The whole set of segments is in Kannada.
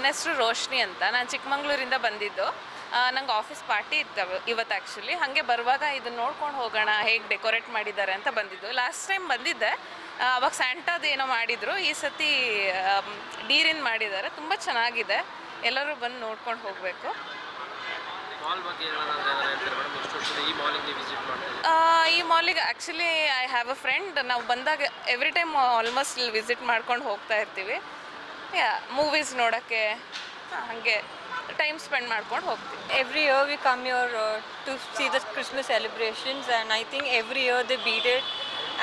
ನನ್ನ ಹೆಸರು ರೋಶ್ನಿ ಅಂತ. ನಾನು ಚಿಕ್ಕಮಂಗ್ಳೂರಿಂದ ಬಂದಿದ್ದು. ನಂಗೆ ಆಫೀಸ್ ಪಾರ್ಟಿ ಇತ್ತು ಇವತ್ತು ಆ್ಯಕ್ಚುಲಿ. ಹಾಗೆ ಬರುವಾಗ ಇದನ್ನು ನೋಡ್ಕೊಂಡು ಹೋಗೋಣ ಹೇಗೆ ಡೆಕೋರೇಟ್ ಮಾಡಿದ್ದಾರೆ ಅಂತ ಬಂದಿದ್ದು. ಲಾಸ್ಟ್ ಟೈಮ್ ಬಂದಿದ್ದೆ, ಅವಾಗ ಸ್ಯಾಂಟಾದು ಏನೋ ಮಾಡಿದರು. ಈ ಸತಿ ಡೀರಿನ್ ಮಾಡಿದ್ದಾರೆ, ತುಂಬ ಚೆನ್ನಾಗಿದೆ. ಎಲ್ಲರೂ ಬಂದು ನೋಡ್ಕೊಂಡು ಹೋಗಬೇಕು. ಈ ಮಾಲಿಗೆ actually I have a friend. ನಾವು ಬಂದಾಗ ಎವ್ರಿ ಟೈಮ್ ಆಲ್ಮೋಸ್ಟ್ ಇಲ್ಲಿ ವಿಸಿಟ್ ಮಾಡ್ಕೊಂಡು ಹೋಗ್ತಾ ಇರ್ತೀವಿ. ಮೂವೀಸ್ ನೋಡೋಕ್ಕೆ ಹಾಗೆ ಟೈಮ್ ಸ್ಪೆಂಡ್ ಮಾಡ್ಕೊಂಡು ಹೋಗ್ತೀವಿ. Every year we come here to see the Christmas celebrations, and I think every year they beat it,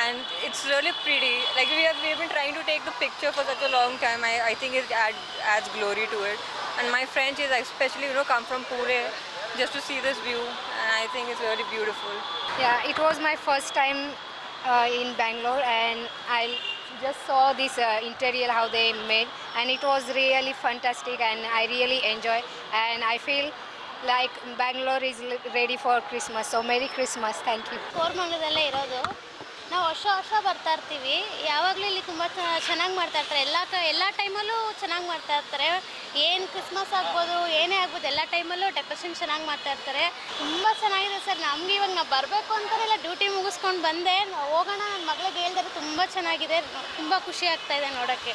and it's really pretty. Like we've been trying to take the picture for such a long time. I think it adds glory to it. And my friends is especially come from Pune just to see this view, and I think it's really beautiful. Yeah, it was my first time in Bangalore, and I just saw this interior how they made, and it was really fantastic, and I really enjoy, and I feel like Bangalore is ready for Christmas. So Merry Christmas. Thank you. ಕೋರಮಂಗಲದಲ್ಲೇ ಇರೋದು. ನಾವು ವರ್ಷ ಬರ್ತಾ ಇರ್ತೀವಿ. ಯಾವಾಗಲೂ ಇಲ್ಲಿ ತುಂಬ ಚೆನ್ನಾಗಿ ಮಾಡ್ತಾ ಇರ್ತಾರೆ. ಎಲ್ಲ ಟೈಮಲ್ಲೂ ಚೆನ್ನಾಗಿ ಮಾಡ್ತಾ ಇರ್ತಾರೆ. ಏನು ಕ್ರಿಸ್ಮಸ್ ಆಗ್ಬೋದು, ಏನೇ ಆಗ್ಬೋದು, ಎಲ್ಲ ಟೈಮಲ್ಲೂ ಡೆಕೋರೇಷನ್ ಚೆನ್ನಾಗಿ ಮಾಡ್ತಾ ಇರ್ತಾರೆ. ತುಂಬ ಚೆನ್ನಾಗಿದೆ ಸರ್. ನಮಗೆ ಇವಾಗ ನಾವು ಬರಬೇಕು ಅಂತಾನೆಲ್ಲ ಡ್ಯೂಟಿ ಮುಗಿಸ್ಕೊಂಡು ಬಂದೆ. ಹೋಗೋಣ, ನನ್ನ ಮಗಳಿಗೆ ಹೇಳ್ದರೆ ತುಂಬ ಚೆನ್ನಾಗಿದೆ, ತುಂಬ ಖುಷಿ ಆಗ್ತಾಯಿದೆ ನೋಡೋಕ್ಕೆ.